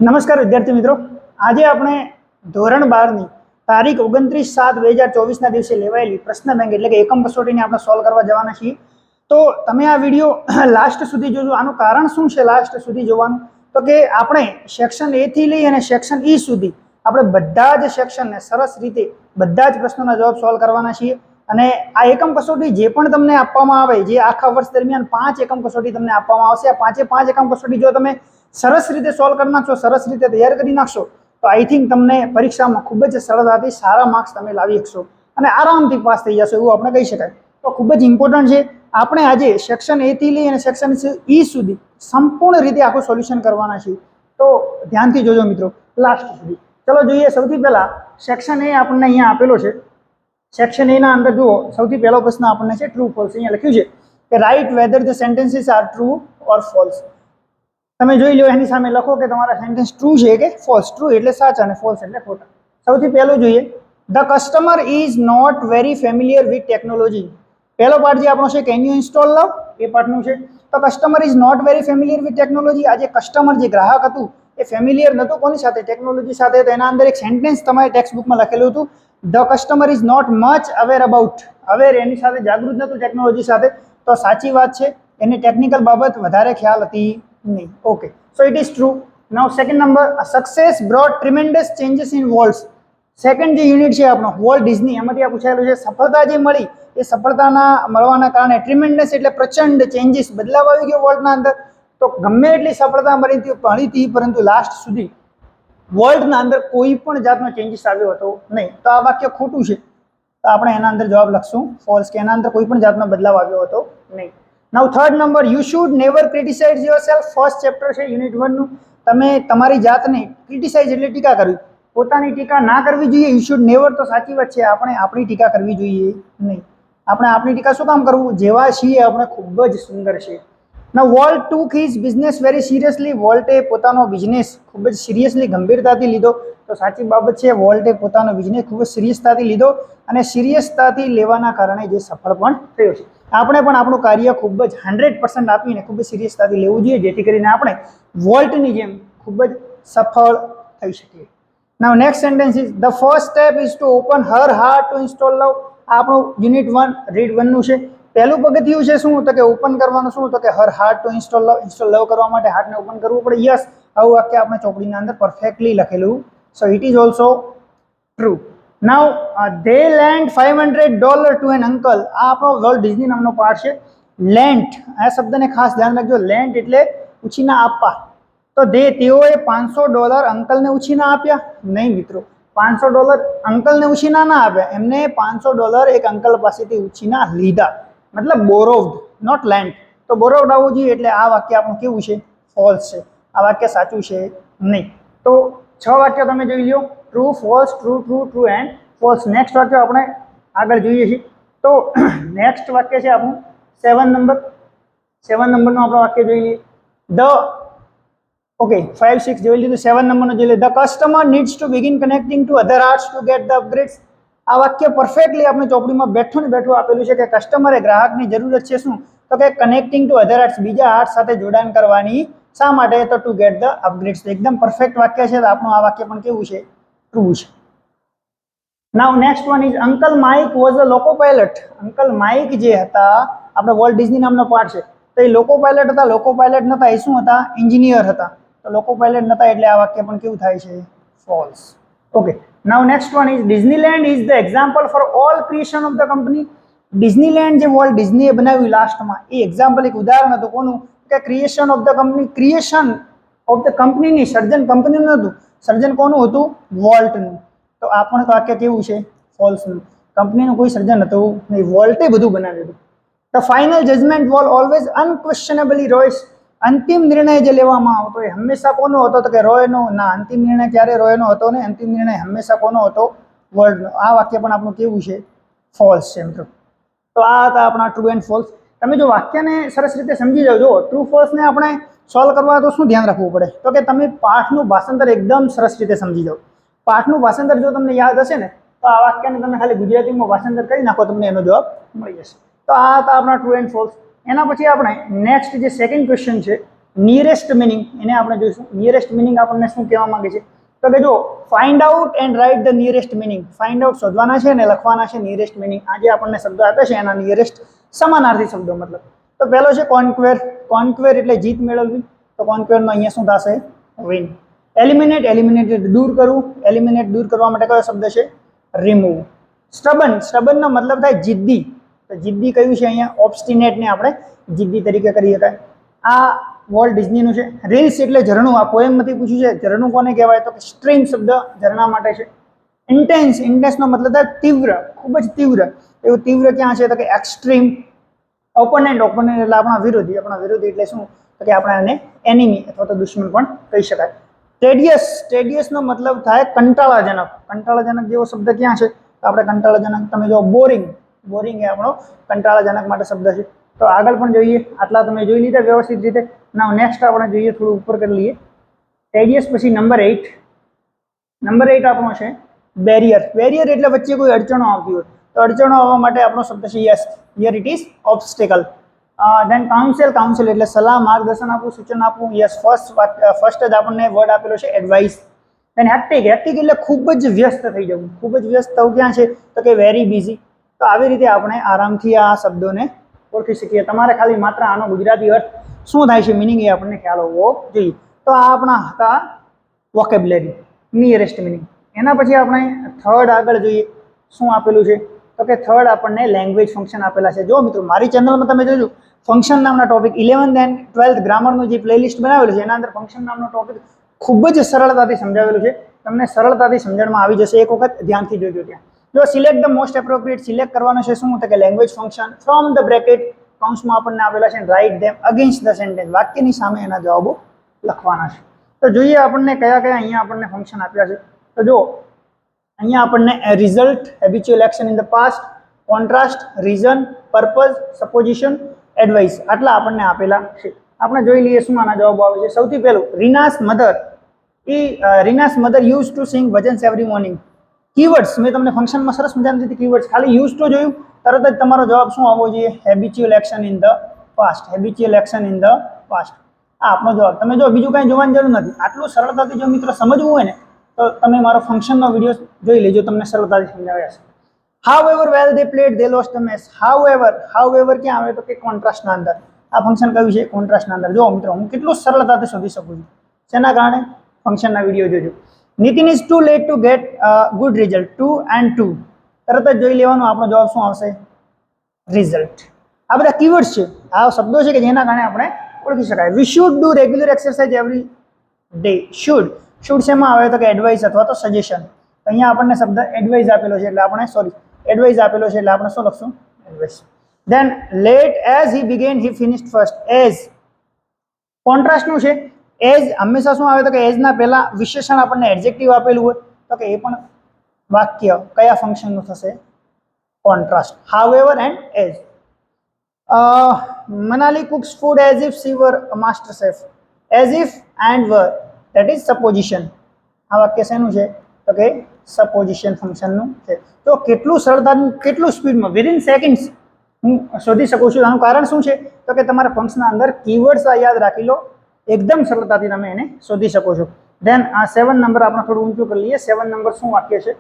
નમસ્કાર વિદ્યાર્થી મિત્રો, આજે આપણે ધોરણ 12 ની તારીખ 29/7/2024 ના દિવસે લેવાયેલી પ્રશ્ન બેંક એટલે કે એકમ કસોટીને આપણે સોલ્વ કરવા જવાના છીએ. તો તમે આ વિડીયો લાસ્ટ સુધી જોજો. આનું કારણ શું છે લાસ્ટ સુધી જોવાનું? તો કે આપણે સેક્શન એ થી લઈ અને સેક્શન ઈ સુધી આપણે બધા જ સેક્શનને સરસ રીતે બધા જ પ્રશ્નોના જવાબ સોલ્વ કરવાના છીએ. અને આ એકમ કસોટી જે પણ તમને આપવામાં આવે, જે આખા વર્ષ દરમિયાન 5 એકમ કસોટી તમને આપવામાં આવશે, આ 5 એકમ કસોટી જો તમે સરસ રીતે સોલ્વ કરી નાખશો, સરસ રીતે તૈયાર કરી નાખશો, તો આઈ થિંક તમને પરીક્ષામાં ખૂબ જ સરળતાથી સારા માર્ક્સ તમે લાવી શકશો અને આરામથી પાસ થઈ જશો એવું આપણે કહી શકાય. તો ખૂબ જ ઇમ્પોર્ટન્ટ છે. આપણે આજે સેક્શન એ થી લઈ અને સેક્શન ઈ સુધી સંપૂર્ણ રીતે આખું સોલ્યુશન કરવાના છીએ. તો ધ્યાનથી જોજો મિત્રો લાસ્ટ સુધી. ચલો જોઈએ. સૌથી પહેલા સેક્શન એ આપણને અહીંયા આપેલો છે. સેક્શન એ ના અંદર જુઓ, સૌથી પહેલો પ્રશ્ન આપણને છે ટ્રુ ફોલ્સ. અહીંયા લખ્યું છે કે right whether the sentences are true or false. તમે જોઈ લો, એની સામે લખો કે તમારા સેન્ટેન્સ ટ્રુ છે કે ફોલ્સ. ટ્રુ એટલે સાચા અને ફોલ્સ એટલે ખોટા. સૌથી પહેલું જોઈએ, the customer is not very familiar with technology. પહેલો પાર્ટ જે આપણો છે કેન યુ ઇન્સ્ટોલ લવ, એ પાર્ટનું છે. તો customer is not very familiar with technology. આજે કસ્ટમર જે ગ્રાહક હતું એ ફેમિલિયર નહોતું કોની સાથે? ટેકનોલોજી સાથે. તો એના અંદર એક સેન્ટેન્સ તમારે ટેક્સ્ટ બુકમાં લખેલું હતું, the customer is not much aware about. Aware એની સાથે જાગૃત નહોતું ટેકનોલોજી સાથે. તો સાચી વાત છે, એને ટેકનિકલ બાબત વધારે ખ્યાલ હતી નહીં. Okay, so it is true. Now second number, success brought tremendous changes in world. Second જે યુનિટ છે આપણો વોલ્ટ ડિઝની, એમાંથી આ પૂછાયેલું છે સફળતા જે મળી એ સફળતાના મળવાના કારણે ટ્રીમેન્ડસ એટલે પ્રચંડ ચેન્જીસ, બદલાવ આવી ગયો વર્લ્ડના અંદર. તો ગમે એટલી સફળતા મળી હતી પરંતુ લાસ્ટ સુધી વર્લ્ડના અંદર કોઈ પણ જાતનો ચેન્જીસ આવ્યો હતો નહીં. તો આ વાક્ય ખોટું છે. તો આપણે એના અંદર જવાબ લખશું ફોલ્સ, કે એના અંદર કોઈ પણ જાતનો બદલાવ આવ્યો હતો નહીં. Now third number, you should never criticise yourself. First chapter છે યુનિટ 1 નું. તમે તમારી જાતને ક્રિટિસાઇઝ એટલે ટીકા કરવી, પોતાની ટીકા ના કરવી જોઈએ. યુ શુડ નેવર, તો સાચી વાત છે, આપણે આપણી ટીકા કરવી જોઈએ નહીં. આપણે આપણી ટીકા શું કામ કરવું? જેવા છીએ આપણે ખૂબ જ સુંદર છે. નાઉ વોલ્ટ ટુક હિઝ બિઝનેસ વેરી સિરિયસલી. વોલ્ટે પોતાનો બિઝનેસ ખૂબ જ સિરિયસલી, ગંભીરતાથી લીધો. તો સાચી બાબત છે, વોલ્ટે પોતાનો બિઝનેસ ખૂબ જ સિરિયસતાથી લીધો અને સિરિયસતાથી લેવાના કારણે જે સફળ પણ થયો છે. આપણે પણ આપણું કાર્ય ખૂબ જ 100% આપીને ખૂબ જ સિરિયસતાથી લેવું જોઈએ, જેથી કરીને આપણે વોલ્ટની જેમ ખૂબ જ સફળ થઈ શકીએ. Now next sentence is the first step is to open her heart to install love. આપણું યુનિટ 1 રીડ 1 નું છે. પહેલું પગથિયું છે શું? તો કે ઓપન કરવાનું. શું? તો કે her heart to install love. Install love કરવા માટે હાર્ટને ઓપન કરવું પડે. યસ, આવું વાક્ય આપણે ચોપડીના અંદર પરફેક્ટલી લખેલું. સો it is also true. Now they lent $500 to an uncle. આ આપણો વોલ્ટ ડિઝની નામનો પાર્ટ છે. લેન્ટ, આ શબ્દને ખાસ ધ્યાન રાખજો. લેન્ટ એટલે ઉછીના આપવા. તો તેઓએ $500 અંકલને ઉછીના આપ્યા? નહીં મિત્રો, $500 અંકલને ઉછીના ના આપ્યા. એમને $500 એક અંકલ પાસેથી ઉછીના લીધા, મતલબ બોરોવ્ડ, નોટ લેન્ટ. તો બોરોવ્ડ આવવું જોઈએ. એટલે આ વાક્ય આપણું કેવું છે? ફોલ્સ છે. આ વાક્ય સાચું છે નહીં. તો 6 વાક્ય તમે જોઈ લો, true, false, true, true, true and false. Next વાક્ય આપણે આગળ જોઈએ છીએ. તો નેક્સ્ટ વાક્ય છે આપણું 7 નંબર. 7 નંબરનું આપણે વાક્ય જોઈ લઈએ. ઓકે, 5, 6 જોઈ લીધું. 7 નંબરનો જોઈ લઈએ. The customer needs two begin connecting to other arts two get the અપગ્રેડ્સ. આ વાક્ય પરફેક્ટલી આપણે ચોપડીમાં બેઠું ને બેઠું આપેલું છે કે કસ્ટમરે, ગ્રાહકની જરૂરત છે શું? તો કે કનેક્ટિંગ ટુ અધર આર્ટ્સ, બીજા આર્ટ્સ સાથે જોડાણ કરવાની. શા માટે? તો ટુ ગેટ ધ અપગ્રેડ્સ. એકદમ પરફેક્ટ વાક્ય છે. તો આપણું આ વાક્ય પણ કેવું છે? ટ્રુ છે. Now next one is uncle Mike was a loco pilot. Uncle Mike જે હતા, આપણે વોલ્ટ ડિઝની નામનો પાર્ટ છે, તો એ લોકો પાયલટ હતા? લોકો પાયલટ નતા, એ શું હતા? એન્જિનિયર હતા. તો લોકો પાયલટ નતા એટલે આ વાક્ય પણ કેવું થાય છે? False. Okay, now next one is Disneyland is the example for all creation of the company. Disneyland જે વોલ્ટ ડિઝનીએ બનાવ્યું લાસ્ટમાં, એ એક્ઝામ્પલ, એક ઉદાહરણ હતું. કોનું? કે creation of the company. Creation of the કંપનીની, સર્જન કંપનીનું હતું. સર્જન કોનું હતું? વોલ્ટનું. તો આ પણ વાક્ય કેવું છે? ફોલ્સનું. કંપનીનું કોઈ સર્જન હતું નહીં, વોલ્ટે બધું બનાવ્યું હતું. The final judgement was always unquestionably Roy's. અંતિમ નિર્ણય જે લેવામાં આવતો એ હંમેશા કોનો હતો? તો કે રોયનો. ના, અંતિમ નિર્ણય ક્યારે રોયનો હતો ને? અંતિમ નિર્ણય હંમેશા કોનો હતો? વોલ્ટનો. આ વાક્ય પણ આપણું કેવું છે? ફોલ્સ છે મિત્રો. તો આ હતા આપણા ટ્રુ એન્ડ ફોલ્સ. તમે જો વાક્યને સરસ રીતે સમજી જાઓ. જો ટ્રુ ફોલ્સને આપણે સોલ્વ કરવા તો શું ધ્યાન રાખવું પડે? તો કે તમે પાઠનું ભાષાંતર એકદમ સરસ રીતે સમજી જાઓ. પાઠનું ભાષાંતર જો તમને યાદ હશે ને, તો આ વાક્યને તમે ખાલી ગુજરાતીમાં ભાષાંતર કરી નાખો, તમને એનો જવાબ મળી જશે. તો આ હતા આપણા ટ્રુ એન્ડ ફોલ્સ. એના પછી આપણે નેક્સ્ટ જે સેકન્ડ ક્વેશ્ચન છે નિયરેસ્ટ મિનિંગ એને આપણે જોઈશું. નિયરેસ્ટ મિનિંગ આપણને શું કહેવા માંગે છે તો કે જો find out and write the nearest meaning. Find out શોધવાના છે અને લખવાના છે નિયરેસ્ટ મિનિંગ. આ જે આપણને શબ્દો આપે છે એના નિયરેસ્ટ સમાનાર્થી શબ્દો મતલબ. તો પહેલો છે કોન્ક્વેર. કોન્ક્વેર એટલે જીત મેળવવી. તો કોન્ક્વેરનો અહીંયા શું થશે? વિન. એલિમિનેટ. એલિમિનેટ એટલે દૂર કરવું. એલિમિનેટ દૂર કરવા માટે કયો શબ્દ છે? રિમૂવ. સ્ટબન. સ્ટબનનો મતલબ થાય જિદ્દી. તો જિદ્દી કયું છે અહીંયા? ઓબ્સ્ટિનેટ ને આપણે જિદ્દી તરીકે કરી શકાય. આ વોલ્ટ ડિઝનીનું છે. રીલ્સ એટલે ઝરણું. આ પોએમમાંથી પૂછ્યું છે ઝરણું કોને કહેવાય તો કે સ્ટ્રીમ શબ્દ ઝરણા માટે છે. ઇન્ટેન્સ. ઇન્ટેન્સનો મતલબ થાય તીવ્ર, ખૂબ જ તીવ્ર. એવું તીવ્ર ક્યાં છે તો કે એક્સ્ટ્રીમ. ઓપોનન્ટ. ઓપોનન્ટ એટલે આપણા વિરોધી. આપણા વિરોધી એટલે શું તો કે આપણે એને એનિમી અથવા તો દુશ્મન પણ કહી શકાય. ટેડિયસ. ટેડિયસનો મતલબ થાય કંટાળાજનક. કંટાળાજનક જેવો શબ્દ ક્યાં છે તો આપણે કંટાળાજનક તમે જો બોરિંગ. બોરિંગ એ આપણો કંટાળાજનક માટે શબ્દ છે. તો આગળ પણ જોઈએ. આટલા તમે જોઈ લીધા વ્યવસ્થિત રીતે. નાવ નેક્સ્ટ આપણે જોઈએ થોડું ઉપર કરી લઈએ. ટેડિયસ પછી નંબર 8. નંબર 8 આપણો છે બેરિયર. બેરિયર એટલે વચ્ચે કોઈ અડચણો આવતી હોય તો અડચણો આવવા માટે આપણો શબ્દ છે yes. Here it is obstacle. Then counsel. Counsel એટલે સલાહ, માર્ગદર્શન આપવું, સૂચન આપવું. યસ. ફર્સ્ટ જ આપણને વર્ડ આપેલો છે એડવાઇસ. Than hectic. હેક્ટિક એટલે ખૂબ જ વ્યસ્ત થઈ જવું. ખૂબ જ વ્યસ્ત થવું ક્યાં છે તો કે વેરી બિઝી. તો આવી રીતે આપણે આરામથી આ શબ્દોને ઓળખી શકીએ. તમારે ખાલી માત્ર આનો ગુજરાતી અર્થ શું થાય છે મિનિંગ એ આપણને ખ્યાલ હોવો જોઈએ. તો આ આપણા હતા વોકેબ્યુલરી, નિયરેસ્ટ મિનિંગ. એના પછી આપણે થર્ડ આગળ જોઈએ શું આપેલું છે તો કે થર્ડ આપણને લેંગ્વેજ ફંક્શન આપેલા છે. જો મિત્રો મારી ચેનલમાં તમે જોજો ફંક્શન નામના ટોપિક 11th એન્ડ 12th ગ્રામરનું જે પ્લેલિસ્ટ બનાવેલું છે એના અંદર ફંક્શન નામનો ટોપિક ખૂબ જ સરળતાથી સમજાવેલું છે. તમને સરળતાથી સમજણમાં આવી જશે. એક વખત ધ્યાનથી જોજો ત્યાં. જો select the most appropriate. Select કરવાનું છે શું તો કે language function from the bracket. કૌંસમાં આપણને આપેલા છે write them against the sentence. વાક્યની સામે એના જવાબો લખવાના છે. તો જોઈએ આપણને કયા કયા અહીંયા આપણને ફંક્શન આપ્યા છે. તો જો અહીંયા આપણને result, habitual action in the past, contrast, reason, purpose, supposition, advice આટલા આપણને આપેલા છે. આપણે જોઈ લઈએ શું આના જવાબો આવે છે. સૌથી પહેલું Reena's mother. Reena's mother use to sing bhajans every morning. Keywords મેં તમને ફંક્શનમાં સરસ મજાની રીતે કીવર્ડ્સ ખાલી યુઝ ટુ જોયું તરત જ તમારો જવાબ શું આવવો જોઈએ? Habitual action in the past. Habitual action in the past. આ આપણો જવાબ. તમે જો બીજું કાંઈ જોવાની જરૂર નથી. આટલું સરળતાથી જો મિત્રો સમજવું હોય ને તો તમે મારો ફંક્શનનો વિડીયો જોઈ લેજો. તમને સરળતાથી સમજાવ્યા છે. However well they played, they lost the match. However ક્યાં આવે તો કે કોન્ટ્રાસ્ટના અંદર. આ ફંક્શન કયું છે? કોન્ટ્રાસ્ટના અંદર. જો મિત્રો હું કેટલું સરળતાથી શોધી શકું છું. શેના કારણે? ફંક્શનના વિડીયો જોજો. Nitin is too late to get good result. 2 and 2 તરત જ જોઈ લેવાનું. આપણો જવાબ શું આવશે? રિઝલ્ટ. આ બધા કીવર્ડ્સ છે. આ શબ્દો છે કે જેના કારણે આપણે ઓળખી શકાય. We should do regular exercise every day. Should શેમાં આવે તો કે એડવાઇસ અથવા તો સજેશન. અહીંયા આપણને શબ્દ એડવાઇસ આપેલો છે એટલે આપણે એડવાઇસ આપેલો છે એટલે આપણે શું લખશું? Advice. Then late as he began he finished first. As કોન્ટ્રાસ્ટનું છે. એઝ હંમેશા શું આવે તો કે એઝના પહેલા વિશેષણ આપણને એડજેક્ટિવ આપેલું હોય તો કે એ પણ વાક્ય કયા ફંક્શનનું થશે? Contrast. However and as. Manali cooks food as if she were a master chef. As if and were. That is supposition. આ વાક્ય શેનું છે તો કે સપોઝિશન ફંક્શનનું છે. તો કેટલું સરળતાથી કેટલું સ્પીડમાં વિધિન સેકન્ડ્સ હું શોધી શકું છું. આનું કારણ શું છે તો કે તમારા ફંક્શનના અંદર કીવર્ડ્સ યાદ રાખી લો. એકદમ સરળતાથી તમે એને શોધી શકો છો. ધેન આ 7 નંબર આપણે થોડું ઊંચું કરી લઈએ. 7 નંબર શું વાક્ય છે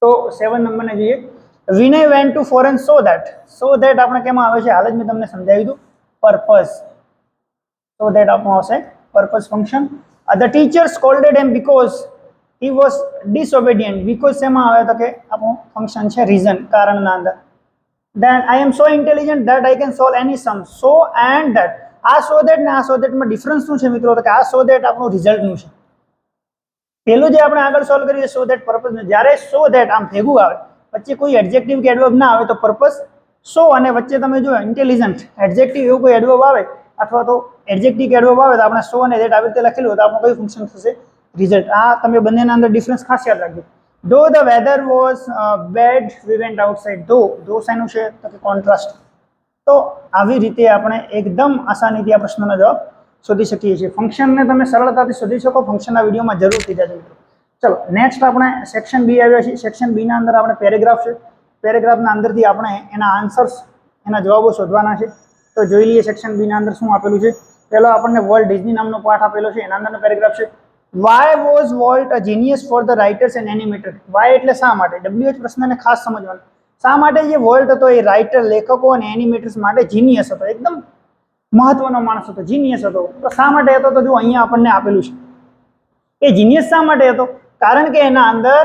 તો 7 નંબરને જોઈએ. Vinay went to foreign so that આપણે કેમાં આવે છે? હાલ જ મેં તમને સમજાવી દીધું. પર્પઝ. સો ધેટ આપણું આવશે purpose function. The teacher scolded him because he was disobedient. Because શેમાં આવે તો કે આપણું ફંક્શન છે રીઝન, કારણના અંદર. Then I am so intelligent that I can solve any sum. So and that. આ સો ધેટ ને આ સો ધેટમાં ડિફરન્સ શું છે મિત્રો? તો કે આ સો ધેટ આપણું રિઝલ્ટનું છે. પેલું જે આપણે આગળ સોલ્વ કરીએ સો ધેટ પર્પઝ. જ્યારે સો ધેટ આમ ભેગું આવે વચ્ચે કોઈ એડજેક્ટિવ કે એડવર્બ ના આવે તો પર્પઝ સો, અને વચ્ચે તમે જો ઇન્ટેલિજન્ટ એડજેક્ટિવ એવું કોઈ એડવર્બ આવે અથવા તો એડજેક્ટિવ કે એડવર્બ આવે તો આપણે સો અને ધેટ આવી રીતે લખેલું તો આપણું કયું ફંક્શન થશે? રિઝલ્ટ. આ તમે બંનેના અંદર ડિફરન્સ ખાસ યાદ રાખજો. Though the weather was bad we went outside. Though શેનું છે તો કે કોન્ટ્રાસ્ટ. તો આવી રીતે આપણે એકદમ આસાનીથી આ પ્રશ્નનો જવાબ શોધી શકીએ છીએ. ફંક્શનને તમે સરળતાથી શોધી શકો. ફંક્શનના વિડીયોમાં જરૂરથી જજો મિત્રો. ચલો નેક્સ્ટ આપણે સેક્શન બી આવ્યા છીએ. સેક્શન બીના અંદર આપણે પેરેગ્રાફ છે. પેરેગ્રાફના અંદરથી આપણે એના આન્સર્સ, એના જવાબો શોધવાના છે. તો જોઈ લઈએ સેક્શન બીના અંદર શું આપેલું છે. પેલો આપણને વોલ્ટ ડિઝની નામનો પાઠ આપેલો છે, એના અંદરનો પેરેગ્રાફ છે why was Walt a genius for the writers and animator. Why એટલે શા માટે, WH પ્રશ્નને ખાસ સમજવાનો. શા માટે જે વોલ્ટ હતો એ રાઇટર, લેખકો અને એનિમેટર્સ માટે જીનિયસ હતો, એકદમ મહત્વનો માણસ હતો, જીનિયસ હતો. તો શા માટે હતો તો જો અહીંયા આપણને આપેલું છે. એ જીનિયસ શા માટે હતો? કારણ કે એના અંદર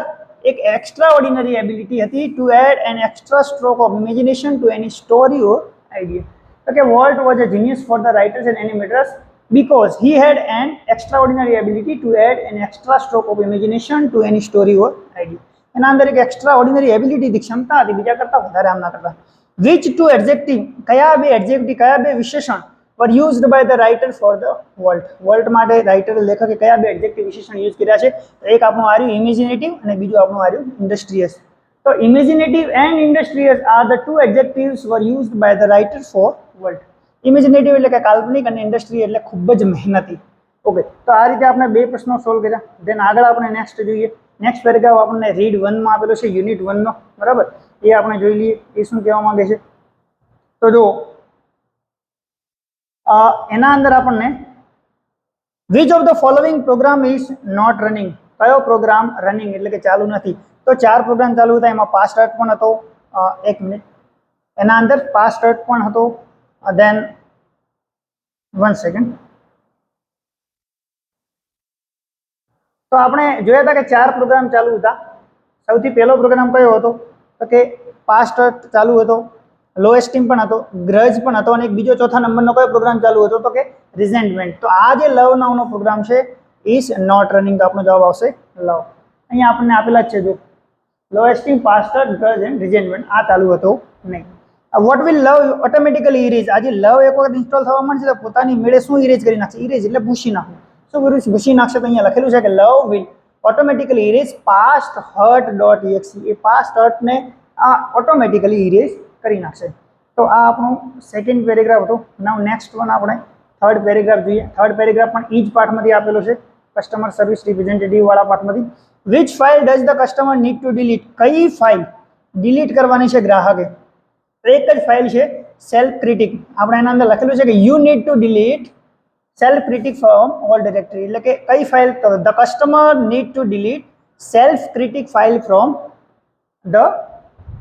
એક એક્સ્ટ્રા ઓર્ડિનરી એબિલિટી હતી to add an extra stroke of imagination to any story or idea. તો કે Walt was a genius for the writers and animators because he had an extraordinary ability to add an extra stroke of imagination to any story or idea. એના અંદર એક extraordinary ability હતી, ક્ષમતા હતી, બીજા કરતા વધારે આમ ના કરતા. which two adjective, કયા બે એડજેક્ટિવ, કયા બે વિશેષણ were used by the writer for the world. World માટે રાઇટર, લેખકે કયા બે એડજેક્ટિવ વિશેષણ યુઝ કર્યા છે? એક આપણું આવ્યું ઇમેજિનેટિવ અને બીજું આપણું આવ્યું ઇન્ડસ્ટ્રીયસ. તો imaginative and industrious are the two adjectives were used by the writer for world. Imaginative એટલે કે કાલ્પનિક અને ઇન્ડસ્ટ્રી એટલે ખૂબ જ મહેનતી. ઓકે, તો આ રીતે આપણે બે પ્રશ્નો સોલ્વ કર્યા. દેન આગળ આપણે નેક્સ્ટ જોઈએ. નેક્સ્ટ પેરેગ્રાફ આપણને રીડ 1 માં આપેલો છે, યુનિટ 1 નો, બરાબર. એ આપણે જોઈ લઈએ એ શું કહેવા માંગે છે. તો જો એના અંદર આપણને which of the following program is not running, કયો પ્રોગ્રામ રનિંગ એટલે કે ચાલુ નથી. તો 4 પ્રોગ્રામ ચાલુ હતા, એમાં પાસ્ટ અર્થ પણ હતો, 1 મિનિટ, એના અંદર પાસ્ટ અર્થ પણ હતો. then 1 second. તો આપણે જોયા હતા કે 4 પ્રોગ્રામ ચાલુ હતા. સૌથી પહેલો પ્રોગ્રામ કયો હતો તો કે પાસ્ટ અર્થ ચાલુ હતો, લો એસ્ટીમ પણ હતો, ગ્રજ પણ હતો, અને એક બીજો ચોથા નંબરનો કયો પ્રોગ્રામ ચાલુ હતો તો કે રિઝેન્ટમેન્ટ. તો આ જે લવ નામનો પ્રોગ્રામ છે ઇઝ નોટ રનિંગ, તો આપણો જવાબ આવશે લવ. અહીંયા આપણને આપેલા જ છે, જો લો esteem, past worth, grudge and resentment, આ ચાલુ હતો નહીં. What will love automatically erase, આજે લવ એક વખત ઇન્સ્ટોલ થવા માંડશે તો પોતાની મેળે શું ઇરેઝ કરી નાખશે? ઇરેઝ એટલે ભૂસી નાખવું. શું કર્યું? ભૂસી નાખશે. તો અહીંયા લખેલું છે કે love will automatically erase past hurt dot exe. એ પાસ્ટ હર્ટને આ ઓટોમેટિકલી ઇરેઝ કરી નાખશે. તો આ આપણું સેકન્ડ પેરેગ્રાફ હતો. નાવ નેક્સ્ટ વન આપણે થર્ડ પેરેગ્રાફ જોઈએ. થર્ડ પેરેગ્રાફ પણ એ જ પાઠમાંથી આપેલો છે, કસ્ટમર સર્વિસ રિપ્રેઝેન્ટેટિવ વાળા પાઠમાંથી. Which file does the customer need to delete, કઈ ફાઇલ ડિલીટ કરવાની છે ગ્રાહકે? એક જ ફાઇલ છે સેલ્ફ ક્રિટિક. આપણે એના અંદર લખેલું છે કે you need to delete self critic from all directory, એટલે કે કઈ file? The customer need to delete self critic file from the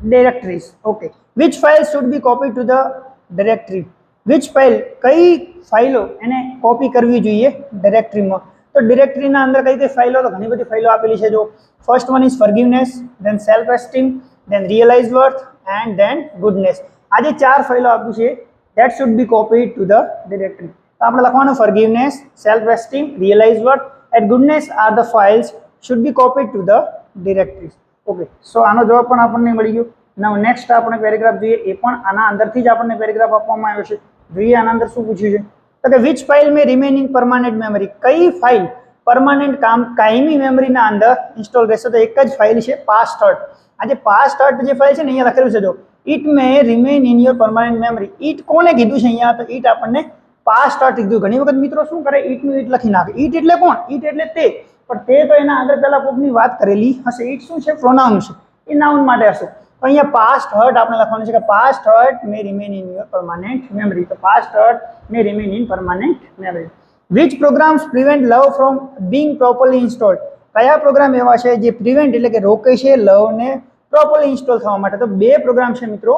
directories. Okay, which file should be copy to the directory, which file, કઈ ફાઇલો એને copy કરવી જોઈએ ડિરેક્ટરીમાં? તો ડિરેક્ટરીના અંદર કઈ કઈ ફાઇલો? તો ઘણી બધી ફાઇલો આપેલી છે. જો first one is forgiveness, then self esteem, then realise worth and then goodness. આ જે 4 ફાઇલો આપી છે that should be copied to the directory. તો આપણે લખવાનું forgiveness, self esteem, realise worth and goodness are the files should be copied to the directories. Okay, so આનો જવાબ પણ આપણને મળી ગયો. નાવ નેક્સ્ટ આપણે પેરેગ્રાફ જોઈએ, એ પણ આના અંદરથી જ આપણને પેરેગ્રાફ આપવામાં આવ્યો છે. જોઈએ આના અંદર શું પૂછ્યું છે. તો કે which file May remain in permanent memory, કઈ ફાઇલ પરમાનન્ટ કાયમી મેમરીના અંદર ઇન્સ્ટોલ રહેશે? તો એક જ ફાઇલ છે પાસ્ટ હર્ટ. આ જે પાસ્ટ હર્ટ જે ફાઇલ છે ને અહીંયા લખેલું છે, જો it may remain in your permanent memory. It કોને કીધું છે અહીંયા? તો ઇટ આપણને પાસ્ટ હર્ટ કીધું. ઘણી વખત મિત્રો શું કરે, ઇટનું ઇટ લખી નાખે. ઇટ એટલે કોણ? ઇટ એટલે તે, પણ તે તો એના આગળ પહેલા કોકની વાત કરેલી હશે. ઇટ શું છે? પ્રોનાઉન છે, એ નાઉન માટે હશે. તો અહીંયા પાસ્ટ હર્ટ આપણે લખવાનું છે કે past hurt may remain in your permanent memory. તો past hurt may remain in permanent memory. Which programs prevent love from being properly installed, કયા પ્રોગ્રામ એવા છે જે પ્રિવેન્ટ એટલે કે રોકે છે લવને પ્રોપરલી ઇન્સ્ટોલ થવા માટે? તો 2 પ્રોગ્રામ છે મિત્રો,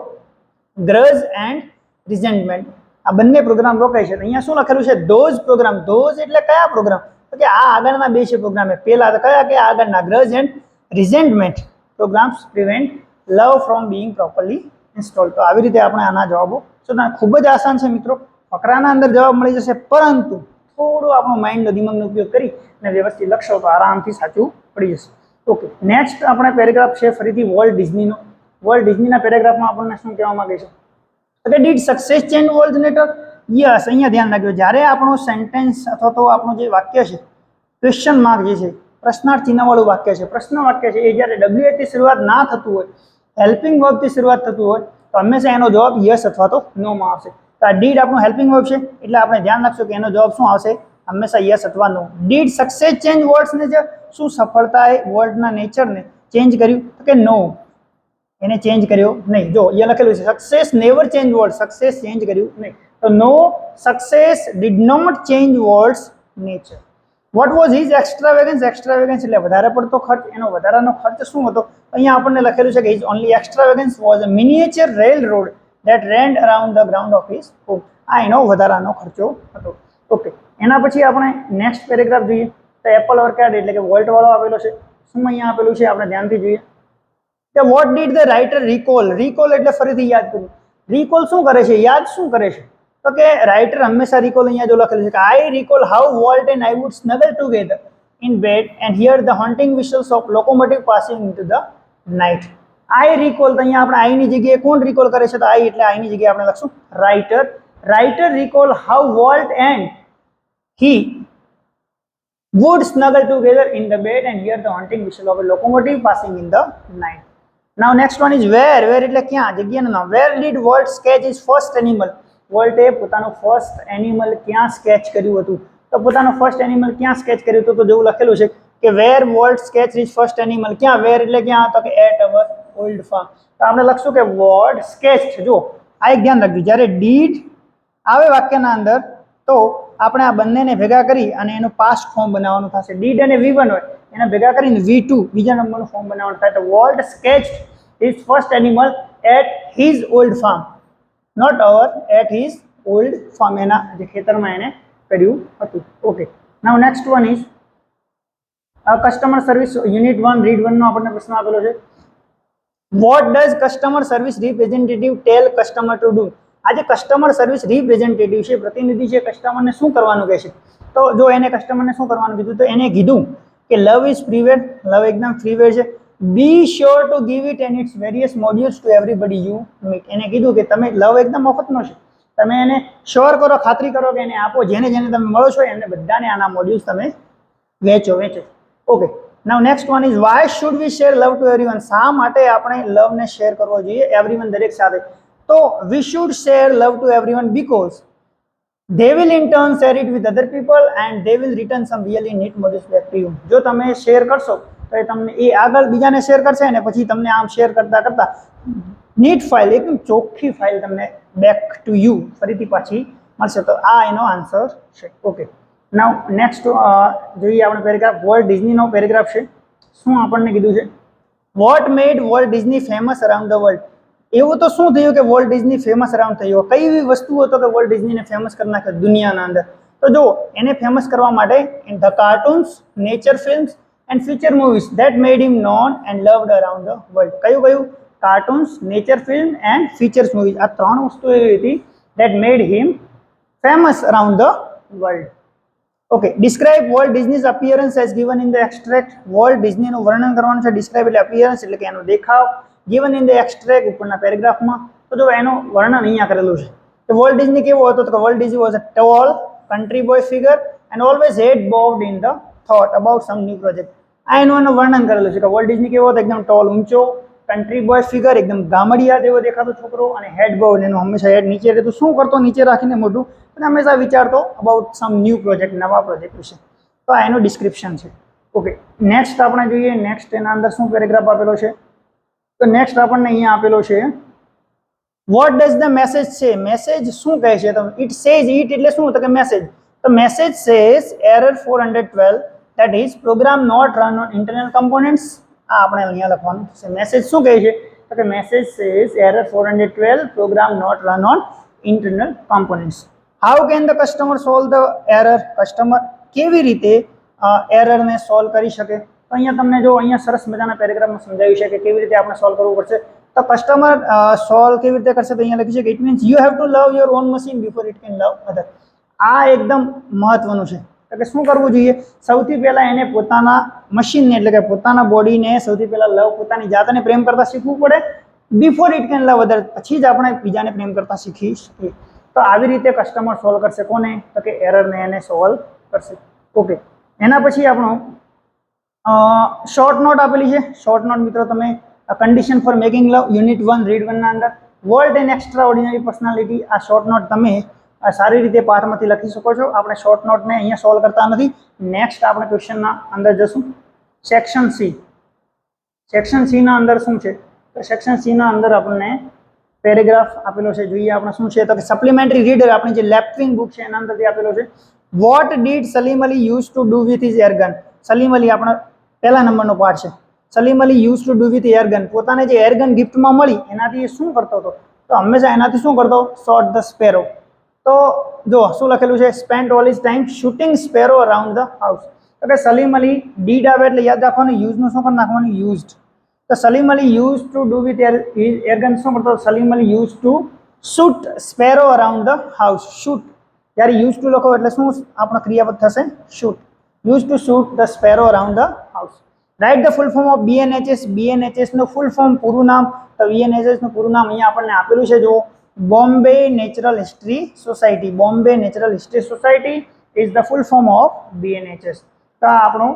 ગ્રજ એન્ડ રિઝેન્ટમેન્ટ. આ બંને પ્રોગ્રામ રોકાય છે. અહીંયા શું લખેલું છે? Those programme. ધોઝ એટલે કયા પ્રોગ્રામ? તો કે આ આગળના 2 છે પ્રોગ્રામ. પહેલા તો કયા આગળના? Grudge and resentment programs prevent love from being properly install. તો આવી રીતે આપણે આના જવાબો, ખૂબ જ આસાન છે મિત્રો, ફકરાના અંદર જવાબ મળી જશે, પરંતુ થોડું આપણું માઇન્ડનો દિમાગનો ઉપયોગ કરી અને વ્યવસ્થિત લખશો તો આરામથી સાચું પડી જશે. ઓકે, નેક્સ્ટ આપણે પેરેગ્રાફ છે ફરીથી વોલ્ટ ડિઝનીનો. વોલ્ટ ડિઝનીના પેરેગ્રાફમાં આપણને શું કહેવા માંગે છે? કે did success change world network? Yes. અહીંયા ધ્યાન રાખજો, જ્યારે આપણો સેન્ટેન્સ અથવા તો આપણું જે વાક્ય છે, ક્વેશ્ચન માર્ક જે છે, પ્રશ્નાર્થ ચિહ્નવાળું વાક્ય છે, પ્રશ્ન વાક્ય છે, એ જ્યારે WH થી શરૂઆત ના થતું હોય, હેલ્પિંગ વર્બથી શરૂઆત થતું હોય, તો હંમેશા એનો જવાબ યસ અથવા તો નો માં આવશે. તો આ ડીડ આપણું હેલ્પિંગ વર્બ છે, એટલે આપણે ધ્યાન રાખશું કે એનો જવાબ શું આવશે? હંમેશા યસ અથવા no. Did success change world's nature? શું સફળતાએ વર્લ્ડના નેચરને ચેન્જ કર્યું? તો કે નો, એને ચેન્જ કર્યો નહીં. જો અહીંયા લખેલું છે success never change world, success ચેન્જ કર્યું નહીં. તો તો no success did not change Walt's nature. What was his extravagance? Extravagance એટલે વધારે પડતો ખર્ચ. એનો વધારાનો ખર્ચ શું હતો? અહીંયા આપણને લખેલું છે કે his only extravagance was a miniature railroad that ran around the ground of his home. આ એનો વધારાનો ખર્ચો હતો. ઓકે, એના પછી આપણે નેક્સ્ટ પેરેગ્રાફ જોઈએ તો એપલ ઓર્કેડ એટલે કે વોલ્ટ વાળો આપેલો છે. શું અહીંયા આપેલું છે આપણે ધ્યાનથી જોઈએ કે vote did the writer recall? Recall એટલે ફરીથી યાદ કરવું. રિકોલ શું કરે છે? યાદ શું કરે છે? તો કે રાઇટર હંમેશા રિકોલ અહીંયા જો લખેલું છે કે I recall how Walt and I would snuggle together in bed and hear the haunting whistles of locomotive passing into the night. I recall, તો અહીંયા આપણે આઈની જગ્યાએ કોણ રિકોલ કરે છે? તો આઈ એટલે આઈની જગ્યાએ આપણે લખશું writer. Writer recall how Walt and he would snuggle together in the bed and hear the haunting whistle of a locomotive passing in the night. Now next one is where. Where એટલે ક્યાં? જગ્યાનું નામ. Where did Walt sketch his first animal? વોલ્ટે પોતાનું first animal ક્યાં sketch કર્યું હતું? તો પોતાનું ફર્સ્ટ એનિમલ ક્યાં સ્કેચ કર્યું હતું? તો જેવું લખેલું છે કે where Walt sketch his first animal. ક્યાં? વેર એટલે ક્યાં? તો કે એટ અવર ઓલ્ડ ફાર્મ. તો આપણે લખશું કે વોલ્ટ સ્કેચ. જો આ એક ધ્યાન રાખજો, જ્યારે ડીડ આવે વાક્યના અંદર તો આપણે આ બંનેને ભેગા કરી અને એનું પાસ્ટ ફોર્મ બનાવવાનું થશે. ડીડ અને V1 હોય એને ભેગા કરીને V2 બીજા નંબરનું ફોર્મ બનાવવાનું થાય. તો Walt sketched his first animal at his old farm, not our, at his old farm. એના જે ખેતરમાં એને કર્યું હતું. Okay, now next one is customer service unit 1 read 1 નો આપણને પ્રશ્ન આપેલો છે. What does customer service representative tell customer to do? આજે કસ્ટમર સર્વિસ રિપ્રેઝેન્ટેટિવ છે, પ્રતિનિધિ છે, કસ્ટમરને શું કરવાનું કહે છે? તો જો એને કસ્ટમરને શું કરવાનું કીધું તો એને કીધું કે લવ ઇઝ ફ્રીવેર. લવ એકદમ ફ્રીવેર છે. Be sure to give it and its various modules to everybody you meet. એને કીધું કે તમે લવ એકદમ મફતનો છે, તમે એને શ્યોર કરો, ખાતરી કરો કે એને આપો, જેને જેને તમે મળો છો એમને બધાને આના મોડ્યુલ્સ તમે વેચો. Okay, now next one is why should we share love to everyone? શા માટે આપણે લવને શેર કરવો જોઈએ એવરીવન, દરેક સાથે? તો we should share love to everyone because they will in turn share it with other people and they will return some really neat modules back to you. જો તમે શેર કરશો તો એ તમને એ આગળ બીજાને શેર કરશે અને પછી તમને આમ શેર કરતા કરતા નીટ ફાઇલ, એકદમ ચોખ્ખી ફાઇલ તમને બેક ટુ યુ ફરીથી પાછી મળશે. તો આ એનો આન્સર છે. ઓકે, નાઉ નેક્સ્ટ જોઈએ આપણે પેરેગ્રાફ. વોલ્ટ ડિઝનીનો પેરેગ્રાફ છે. શું આપણને કીધું છે? What made Walt Disney famous around the world? એવું તો શું થયું કે વોલ્ટ ડિઝની ફેમસ અરાઉન્ડ થયો? કઈ એવી વસ્તુ હતો કે વોલ્ટ ડિઝનીને ફેમસ કરી નાખે દુનિયાના અંદર? તો જો એને ફેમસ કરવા માટે the cartoons, nature films and feature movies that made him known and loved around the world. કયું? Cartoons, nature film and features movies. આ ત્રણ વસ્તુ એવી હતી that made him famous around the world. Okay, describe Walt Disney's appearance as given in the extract. Walt ડિઝનીનું વર્ણન કરવાનું છે. ડિસ્ક્રાઇબ એટલે અપિયરન્સ એટલે કે એનો દેખાવ, given in the extract ઉપરના પેરેગ્રાફમાં. તો જો એનું વર્ણન અહીંયા કરેલું છે કે વોલ્ટ ડિઝની કેવો હતો? તો Walt Disney was a tall country boy figure and always head bowed in the thought about some new project. આ એનું વર્ણન કરેલું છે કે વોલ્ટ ડિઝની કેવો હતો? એકદમ ટોલ, ઊંચો, કન્ટ્રી બોય ફિગર, એકદમ ગામડિયા જેવો દેખાતો છોકરો, અને હેડ બાઉડ, એનું હંમેશા હેડ નીચે રહેતું. શું કરતો? નીચે રાખીને મોઢું, અને હંમેશા વિચારતો અબાઉટ સમ ન્યૂ પ્રોજેક્ટ, નવા પ્રોજેક્ટ વિશે. તો આ એનું ડિસ્ક્રિપ્શન છે. ઓકે, નેક્સ્ટ આપણે જોઈએ. નેક્સ્ટ એના અંદર શું પેરેગ્રાફ આપેલો છે? તો નેક્સ્ટ આપણને અહીંયા આપેલો છે વોટ ડઝ ધ મેસેજ સે? મેસેજ શું કહે છે? તો ઇટ સેઝ, ઇટ એટલે શું? તો કે મેસેજ. તો message says error 412 that is program not run on internal components. આ આપણે અહીંયા લખવાનું છે. મેસેજ શું કહે છે? તો કે message says error 412 program not run on internal components. How can the customer solve the error? Customer કેવી રીતે એરરને સોલ્વ કરી શકે? તો અહીંયા તમને જો અહીંયા સરસ મજાના પેરેગ્રાફમાં સમજાવ્યું છે કે કેવી રીતે આપણે સોલ્વ કરવું પડશે. તો કસ્ટમર સોલ્વ કેવી રીતે કરશે? તો અહીંયા લખ્યું છે કે it means you have to love your own machine before it can love other. આ એકદમ મહત્વનું છે. કે શું કરવું જોઈએ? સૌથી પહેલા એને પોતાના મશીનને એટલે કે પોતાના બોડીને સૌથી પહેલા લવ, પોતાની જાતને પ્રેમ કરતા શીખવું પડે બિફોર ઇટ કેન લવ અધર. પછી જ આપણે બીજાને પ્રેમ કરતા શીખી શકીએ. તો આવી રીતે કસ્ટમર સોલ્વ કરશે. કોને? તો કે એરરને એને સોલ્વ કરશે. ઓકે, એના પછી આપણો શોર્ટ નોટ આપેલી છે. શોર્ટ નોટ મિત્રો તમે કન્ડિશન ફોર મેકિંગ લવ યુનિટ 1 રીડ 1 ના અંદર volt and extra ordinary personality. આ શોર્ટ નોટ તમે સારી રીતે પાઠમાંથી લખી શકો છો. આપણે શોર્ટ નોટને અહીંયા સોલ્વ કરતા નથી. નેક્સ્ટ આપણે ક્વેશ્ચનના અંદર જશું. સેક્શન સી ના અંદર શું છે? તો સેક્શન સી ના અંદર આપણને પેરેગ્રાફ આપેલો છે, જોઈએ આપણે શું છે. તો કે સપ્લિમેન્ટરી રીડર આપણી જે લેફ્ટ વિંગ બુક છે એના અંદરથી આપેલો છે. What did Salim Ali use to do with his airgun. Salim Ali આપણા પહેલા નંબરનો પાર્ટ છે. Salim Ali use to do with airgun, પોતાને જે એરગન ગિફ્ટમાં મળી એનાથી શું કરતો હતો? તો હંમેશા એનાથી શું કરતો? Shot the sparrow. તો જો શું લખેલું છે, spend all his time shooting sparrow around the house. તો કે સલીમ અલી ડીડ આવે એટલે યાદ રાખવાનું, યુઝનું શું કરી નાખવાનું? યુઝડ. તો Salim Ali use to do with airgun શું કરતો? Salim Ali use to shoot sparrow around the house. Shoot, જ્યારે યુઝ ટુ લખો એટલે શું આપણો ક્રિયાપદ થશે? Shoot. Use to shoot the sparrow around the house. Write the full form of BNHS. BNHS નું ફૂલ ફોર્મ, પૂરું નામ. તો BNHS નું પૂરું નામ અહીંયા આપણને આપેલું છે, જો Bombay natural history society. Bombay natural history society is the full form of BNHS. તો આ આપણો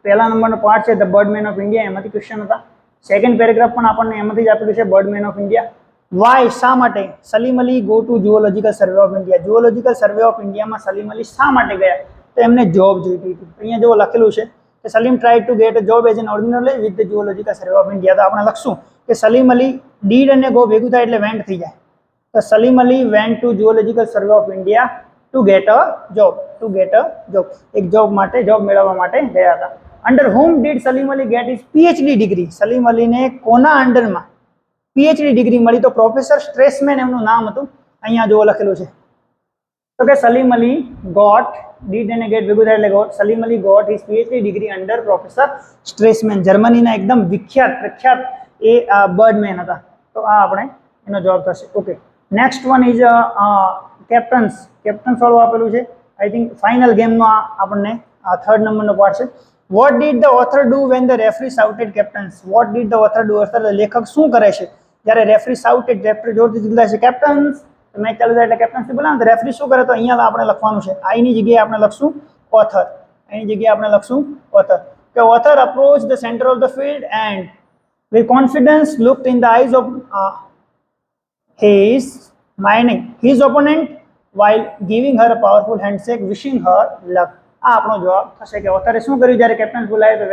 પહેલા નંબરનો પાર્ટ છે, ધ બર્ડમેન ઓફ ઇન્ડિયા, એમાંથી ક્વેશ્ચન હતા. સેકન્ડ પેરેગ્રાફ પણ આપણને એમાંથી જ આપેલું છે, બર્ડમેન ઓફ ઇન્ડિયા. વાય, શા માટે Salim Ali go to zoological survey of India. Zoological survey of ઇન્ડિયામાં સલીમ અલી શા માટે ગયા? તો એમને જોબ જોઈતી હતી. અહીંયા જો લખેલું છે કે Salim try to get a job as an ordinary with the zoological survey of India. તો આપણે લખશું કે સલીમ અલી ડીડ અને ગો ભેગું થાય એટલે વેન્ટ થઈ જાય. તો Salim Ali went to zoological survey of India to get a job. To get a job, એક જોબ માટે, જોબ મેળવવા માટે ગયા હતા. Under home did Salim Ali get his PhD degree. સલીમ અલીને કોના અંડરમાં PhD ડિગ્રી મળી? તો પ્રોફેસર સ્ટ્રેસમેન એમનું નામ હતું. અહીંયા જો લખેલું છે. તો કે સલીમ અલી ગોટ, ડીડ અને ગેટ ભેગું થાય એટલે got. Salim Ali got his PhD degree under professor Stresemann. જર્મનીના એકદમ વિખ્યાત પ્રખ્યાત એ બર્ડમેન હતા. તો આ આપણે એનો જવાબ થશે. Okay, next one is captain's. Captain's વાળું આપેલું છે. આઈ થિંક ફાઇનલ ગેમનો આપણને થર્ડ નંબરનો પાર્ટ છે. What did the author do when the referee shouted captains. What did the author do, લેખક શું કરે છે જ્યારે રેફરી સાઉટેડ, રેફરી જોરથી ચિલ્લાય છે કેપ્ટન્સ, મેચ ચાલુ થાય એટલે કેપ્ટન્સી બોલાવે તો રેફરી શું કરે? તો અહીંયા આપણે લખવાનું છે, આઈની જગ્યાએ આપણે લખશું ઓથર. એની જગ્યાએ આપણે લખશું ઓથર. કે author approach the centre of the field and with confidence looked in the eyes of his opponent while giving her a powerful handshake, wishing her luck. આ આપણો જવાબ થશે કે ઓથરે શું કર્યું જ્યારે કેપ્ટન્સ બોલાય? તો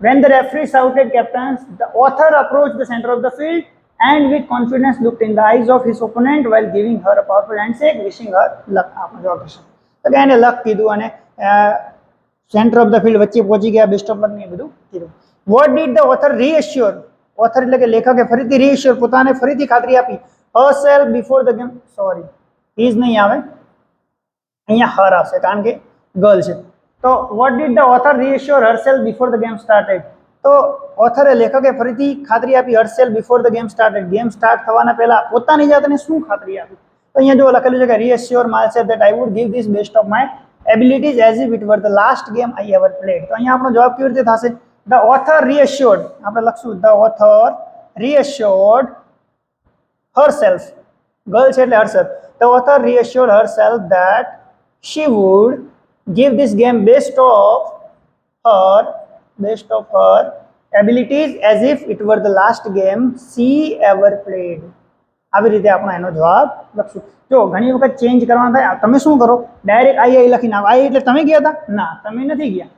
when the referee shouted captains, the author approached the center of the field and with confidence looked in the eyes of his opponent while giving her a powerful handshake, wishing her luck. આપણો જવાબ થશે. તો કે એને લક કીધું અને centre of the field વચ્ચે પહોંચી ગયા, બેસ્ટ ઓફ લક ને બધું કીધું. What did the author reassure. Author એટલે કે લેખકે ફરીથી રીએશ્યોર, પોતાને ફરીથી ખાતરી આપી. herself before the game, sorry is નહીં આવે, અહીંયા હર આવશે કારણ કે ગર્લ છે. તો what did the author reassure herself before the game started. તો ઓથરે, લેખકે ફરીથી ખાતરી આપી herself before the game started. Game start થવાના પહેલા પોતાની જાતને શું ખાતરી આપી? તો અહીંયા જો લખેલું છે કે reassure myself that I would give this best of my abilities as if it were the last game I ever played. તો અહીંયા આપણો જવાબ કેવી રીતે થશે? ધ ઓથર રીએશ્યોર્ડ, આપણે લખશું ધ ઓથર રીએશ્યોર્ડ herself, girl છે એટલે herself. The author reassured herself that she would give this game best of her abilities as if it were the last game she ever played. આવી રીતે આપણે એનો જવાબ લખશું. જો ઘણી વખત ચેન્જ કરવાના થાય, તમે શું કરો? ડાયરેક્ટ આઈ લખી નાખો. આઈ એટલે તમે ગયા હતા? ના, તમે નથી ગયા.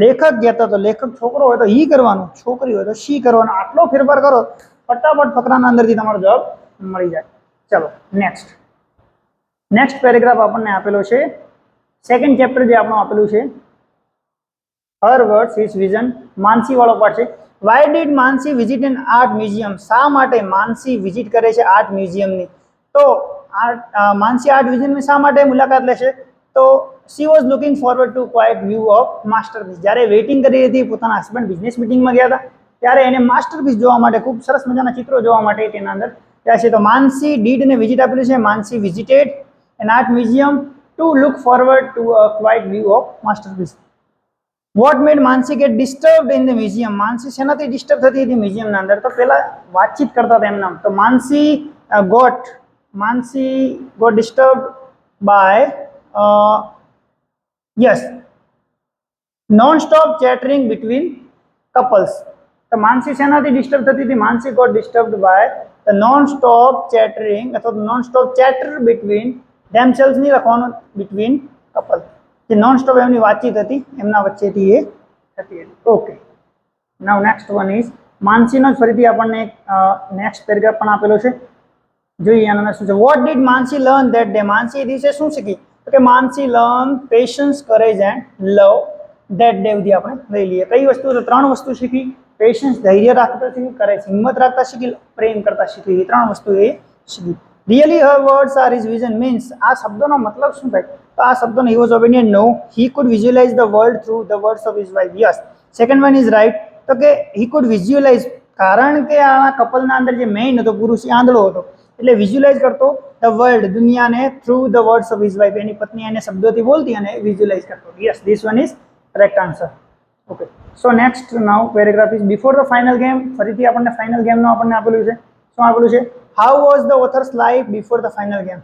લેખક ગયા હતા, તો લેખક છોકરો હોય તો હી કરવાનું, છોકરી હોય તો શી કરવાનું. આટલો ફેરફાર કરો, ફટાફટ ફકરાના અંદરથી તમારો જવાબ મળી જાય. ચલો નેક્સ્ટ પેરેગ્રાફ આપણને આપેલો છે, સેકન્ડ ચેપ્ટર જે આપણું આપેલું છે, હર વર્ડ્સ હિઝ વિઝન. માનસી વાળો પાર્ટ છે. Why did Mansi visit N art museum. શા માટે માનસી વિઝિટ કરે છે આર્ટ મ્યુઝિયમની? તો માનસી આર્ટ મ્યુઝિયમની શા માટે મુલાકાત લેશે? તો she was looking forward to quiet view of masterpiece. જ્યારે વેઇટિંગ કરી હતી, પોતાના હસબન્ડ બિઝનેસ મિટિંગમાં ગયા હતા ત્યારે એને માસ્ટરપીસ જોવા માટે, ખૂબ સરસ મજાના ચિત્રો જોવા માટે તેના અંદર ત્યાં છે. તો માનસી ડીડ ને વિઝિટ આપેલું છે. Mansi visited an art museum to look forward to a quiet view of masterpiece. What made Mansi get disturbed in the museum. Mansi શેનાથી ડિસ્ટર્બ થતી હતી મ્યુઝિયમના અંદર? તો પહેલા વાતચીત કરતા હતા એમના. તો Mansi got disturbed by non stop chattering between couples. તો માનસી શેનાથી ડિસ્ટર્બ થતી હતી? Mansi got disturbed by the non stop chattering અથવા non stop chatter between themselves નહીં લખવાનું, બિટવીન કપલ. જે નોન સ્ટોપ એમની વાતચીત હતી એમના વચ્ચેથી એ થતી હતી. Okay, now next one is માનસીનો જ ફરીથી આપણને નેક્સ્ટ પેરેગ્રાફ પણ આપેલો છે. જોઈએ આના શું છે. What did Mansi learn that day? માનસી એ દિવસે શું શીખી? તો કે Mansi learn patience, courage and love that day સુધી આપણે લઈ લઈએ. કઈ વસ્તુ? તો 3 વસ્તુ શીખી. પેશન્સ, ધૈર્ય રાખતા શીખી. કરેજ, હિંમત રાખતા શીખી. પ્રેમ કરતા શીખી. 3 વસ્તુ એ શીખી. રિયલી હર words R his vision means આ શબ્દોનો મતલબ શું થાય? તો આ શબ્દોનો he was obedient. No, he could visualize the world through the words of his wife. Yes. Second one is right. તો કે he could visualize, કારણ કે આ કપલના અંદર જે મેઇન હતો પુરુષ એ આંધળો હતો એટલે વિઝ્યુલાઇઝ કરતો ધ વર્લ્ડ, દુનિયાને, through the words of his wife, એની પત્ની એને શબ્દોથી બોલતી અને વિઝ્યુલાઇઝ કરતો. Yes, this one is correct answer. Okay, so next now paragraph is before the final game. ફરીથી આપણને ફાઇનલ ગેમનો આપણને આપેલું છે. શું આપેલું છે? How was the author's life before the final game?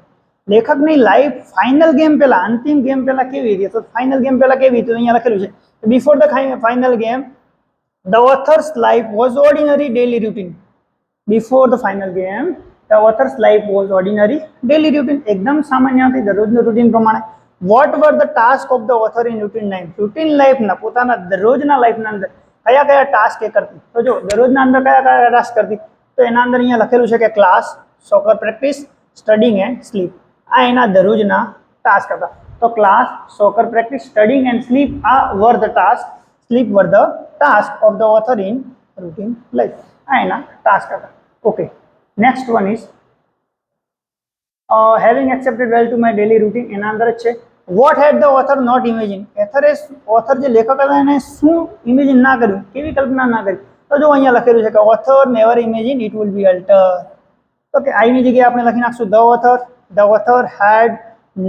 લેખકની લાઈફ ફાઇનલ ગેમ પહેલા, અંતિમ ગેમ પહેલા કેવી હતી? તો ફાઇનલ ગેમ પહેલા કેવી હતી? તો અહીંયા લખેલું છે before the final game the author's life was ordinary daily routine. Before the final game, the author's life was ordinary daily routine. એકદમ સામાન્ય હતી, દરરોજનું રૂટીન પ્રમાણે. What were the tasks of the author in routine life? Routine લાઈફના, પોતાના દરરોજના લાઈફના અંદર કયા કયા ટાસ્ક એ કરતી? તો જો દરરોજના અંદર કયા કયા ટાસ્ક કરતી? તો એના અંદર અહીંયા લખેલું છે કે class, soccer practice, studying and sleep. આ એના દરરોજના ટાસ્ક હતા. તો class, soccer practice, studying and sleep આ were the task. Sleep were the task of the author in routine life. આ એના ટાસ્ક હતા. Okay, next one is having accepted well to my daily routine. એના અંદર જ છે what had the author not imagined? Author જે લેખક હતા એને શું ઇમેજિન ના કર્યું? કેવી કલ્પના ના કરી? તો જો અહીંયા લખેલું છે કે author never imagined it will be altered. તો કે આની જગ્યાએ આપણે લખી નાખશું the author had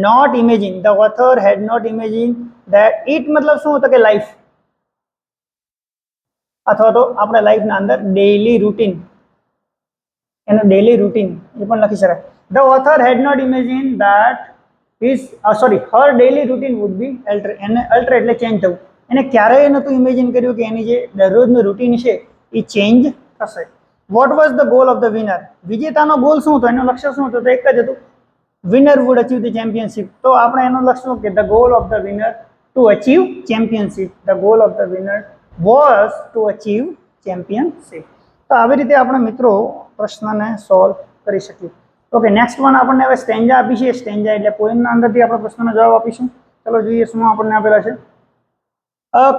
not imagined. The author had not imagined that it મતલબ શું હતો? કે લાઈફ, અથવા તો આપણે લાઈફના અંદર ડેઇલી રૂટીન, એનું ડેઇલી રૂટીન એ પણ લખી શકાય. The author had not imagine that her daily routine would be alter. એને અલ્ટર એટલે ચેન્જ થવું. એને ક્યારેય નહોતું ઇમેજિન કર્યું કે એની જે દરરોજનું રૂટીન છે એ ચેન્જ થશે. What was the goal of the winner? વિજેતાનો ગોલ શું હતો? એનો લક્ષ્ય શું હતો? તો એક જ હતું, winner would achieve the championship. તો આપણે એનું લક્ષ્ય કે the goal of the winner to achieve championship. The goal of the winner was to achieve championship. તો આવી રીતે આપણે મિત્રો પ્રશ્નને સોલ્વ કરી શકીએ. ઓકે, નેક્સ્ટ વન આપણને હવે સ્ટેન્જા આપી છે. સ્ટેન્જા એટલે પોએમના અંદરથી આપણે પ્રશ્નનો જવાબ આપીશું. ચલો જોઈએ શું આપણને આપેલા છે.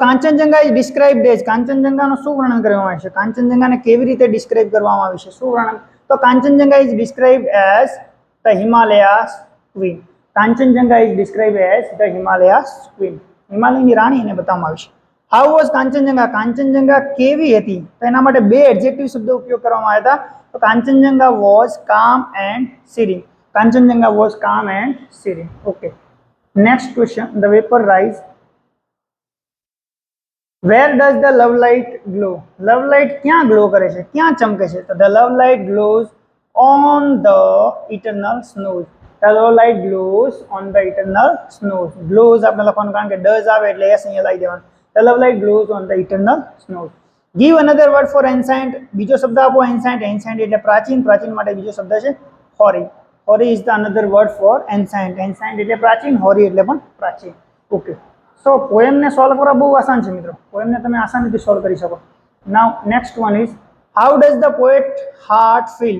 Kanchenjunga is described as. કાંચનજંગાનું શું વર્ણન કરવામાં આવે છે? કાંચનજંગાને કેવી રીતે ડિસ્ક્રાઇબ કરવામાં આવે છે? શું વર્ણન? તો Kanchenjunga is described as the Himalayas queen. Kanchenjunga is described as the Himalayas queen. હિમાલયની રાણી એને બતાવવામાં આવે છે. How was Kanchenjunga? કાંચનજંગા કેવી હતી? તો એના માટે 2 એડજેક્ટિવ શબ્દો ઉપયોગ કરવામાં આવ્યા હતા. તો કાંચનજંગા વોઝ કામ એન્ડ સિરિંગ. કાંચનજંગા વોઝ કામ and સિરિંગ. Okay, next question. The vapour rise. Where does the love light glow? Love light ક્યાં ગ્લો કરે છે? ક્યાં ચમકે છે? તો the love light glows on the eternal snows. The love light glows on the eternal snows. Glows આપણે લખવાનું, કારણ કે ડઝ આવે એટલે એસ અહીંયા લાવી દેવાનું. The love light glows on the eternal snows. Give another word for ancient. બીજો શબ્દ આપો ancient. Ancient એટલે પ્રાચીન. પ્રાચીન માટે બીજો શબ્દ છે hoary. Hoary is the another word for ancient. Ancient એટલે પ્રાચીન, hoary એટલે પણ પ્રાચીન. ઓકે, સો પોએમને સોલ્વ કરવા બહુ આસાન છે મિત્રો. પોએમને તમે આસાનીથી સોલ્વ કરી શકો. Now next one is how does the poet heart feel?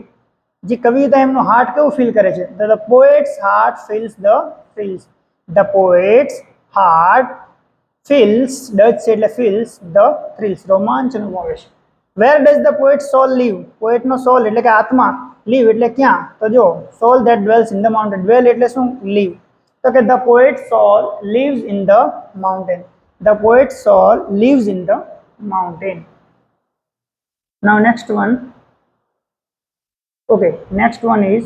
જે કવિતા એમનો હાર્ટ કેવું ફીલ કરે છે? તો the poet's heart feels the thrills. The poet's heart feels, Dutch એટલે feels the thrills, રોમાંચ અનુભવે છે. Where does the poet soul live? Poet નો સોલ એટલે કે આત્મા, live એટલે ક્યાં? તો જો soul that dwells in the mountain. dwell એટલે શું? live. તો કે the poet soul lives in the mountain. The poet soul lives in the mountain. Now next one. Okay, next one is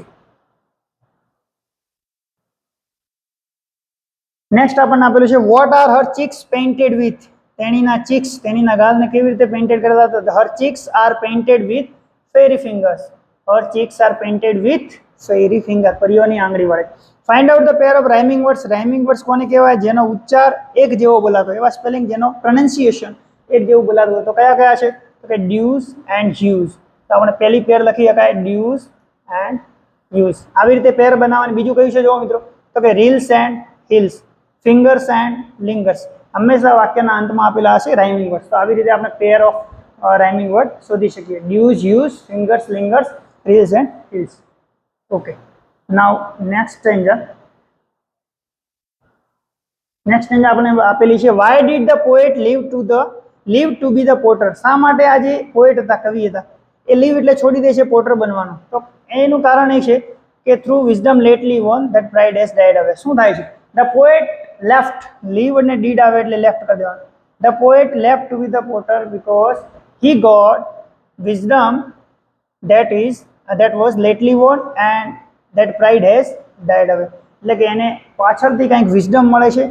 next આપણને આપેલું છે what are her cheeks painted with? તેણીના cheeks, તેણીના ગાલને કેવી રીતે પેઇન્ટેડ કરેલા હતા? Her cheeks are painted with fairy fingers. Her cheeks are painted with fairy finger, પરીઓની આંગળી વડે. Find out the pair of rhyming words. Rhyming words કોને કહેવાય? જેનો ઉચ્ચાર એક જેવો બોલાતો, એવા સ્પેલિંગ જેનો પ્રોનાઉન્સિએશન એક જેવું બોલાતું હોય. તો કયા કયા છે? તો કે ડ્યુઝ એન્ડ હ્યુઝ. તો આપણે પહેલી પેર લખી શકાય ડ્યુઝ એન્ડ હ્યુઝ. આવી રીતે પેર બનાવવાની. બીજું કયું છે? જો મિત્રો, તો કે reels and hills, fingers and lingers. હંમેશા વાક્યના અંતમાં આપેલા હશે રાઇમિંગ વર્ડ. તો આવી રીતે આપણે પેર ઓફ રાઇમિંગ વર્ડ શોધી શકીએ. Dews, hues, fingers, lingers, reels and hills. Okay, now next stanza આપણે આપેલી છે why did the poet leave to be the potter. શા માટે આ જે પોએટ હતા, કવિ હતા, એ લીવ એટલે છોડી દે છે પોટર બનવાનું? તો એનું કારણ એ છે કે through wisdom lately won that pride has died away. શું થાય છે? ધ પોએટ લેફ્ટ, લીવ અને ડીડ આવે એટલે લેફ્ટ કરી દેવાનું. The poet left to be the potter because he got wisdom that was lately won and that pride has died away. એટલે કે એને પાછળથી કંઈક વિઝડમ મળે છે,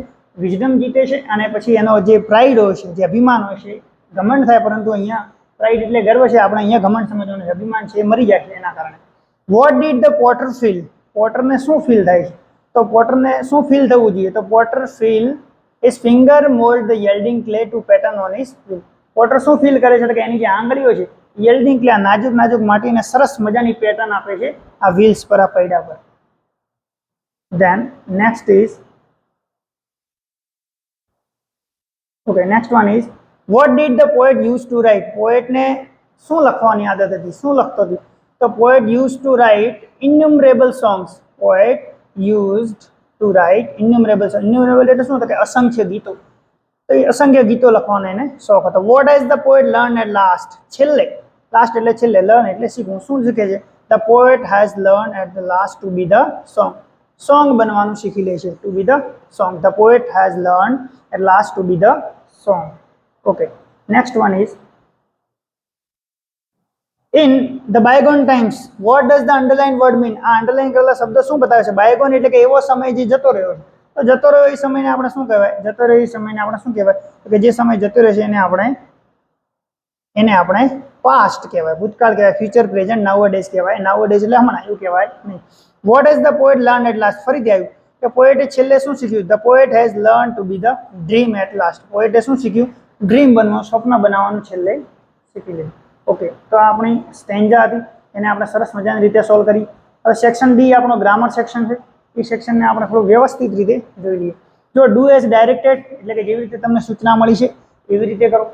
વિઝડમ જીતે છે અને પછી એનો જે પ્રાઇડ હોય છે, જે અભિમાન હોય છે, ઘમંડ થાય. પરંતુ અહીંયા પ્રાઇડ એટલે ગર્વ છે, આપણે અહીંયા ઘમંડ સમજવાનું છે, અભિમાન છે એ મરી જાય છે એના કારણે. What did the potter feel? પોટરને શું ફીલ થાય છે? તો પોટરને શું ફીલ થવું જોઈએ? તો potter feel his finger mould the yielding clay to pattern on his wheel. Potter શું ફીલ કરે છે કે એની જે આંગળીઓ છે, યલ્ડિંગ ક્લે, નાજુક નાજુક માટીને સરસ મજાની પેટર્ન આપે છે આ વ્હીલ્સ પર, આ પૈડા પર. Then next is okay, next one is what did the poet used to write? poet ને શું લખવાની આદત હતી? શું લખતો હતો? તો poet used to write innumerable songs. poet used to write innumerable songs. innumerable એટલે શું? તો કે અસંખ્ય ગીતો. તો એ અસંખ્ય ગીતો લખવાનો એને શોખ હતો. what has the poet learned at last? છેલ્લે, લાસ્ટ એટલે છેલ્લે, લર્ન એટલે શીખવું. શું શીખે છે? the poet has learned at the last to be the song. Song બનવાનું શીખી લે છે, to be the song. The poet has learn at last to be the song. Okay, next one is in the bygone times what does the underline word mean? આ underline કરેલા શબ્દ શું બતાવે છે? બાયગોન એટલે કે એવો સમય જે જતો રહ્યો છે. તો જતો રહ્યો એ સમયને આપણે શું કહેવાય? જતો રહ્યો એ સમયને આપણે શું કહેવાય? કે જે સમય જતો રહ્યો છે એને આપણે પાસ્ટ કહેવાય, ભૂતકાળ કહેવાય, ફ્યુચર, પ્રેઝન્ટ, નાઉ ડેઝ કહેવાય. નાઉ ડેઝ એટલે હમણાં, એવું કહેવાય નહીં. What has the poet learned at last? ફરીથી આવ્યું કે પોએટે છેલ્લે શું શીખ્યું? The poet has learned to be the dream at last. પોએટે શું શીખ્યું? ડ્રીમ બનવાનું, સ્વપ્ન બનાવવાનું છેલ્લે શીખી લીધું. ઓકે, તો આપણી સ્ટેન્જા હતી, એને આપણે સરસ મજાની રીતે સોલ્વ કરી. હવે સેક્શન ડી આપણો ગ્રામર સેક્શન છે. એ સેક્શનને આપણે થોડું વ્યવસ્થિત રીતે જોઈ લઈએ. જો ડુ એઝ ડાયરેક્ટેડ એટલે કે જેવી રીતે તમને સૂચના મળી છે એવી રીતે કરો.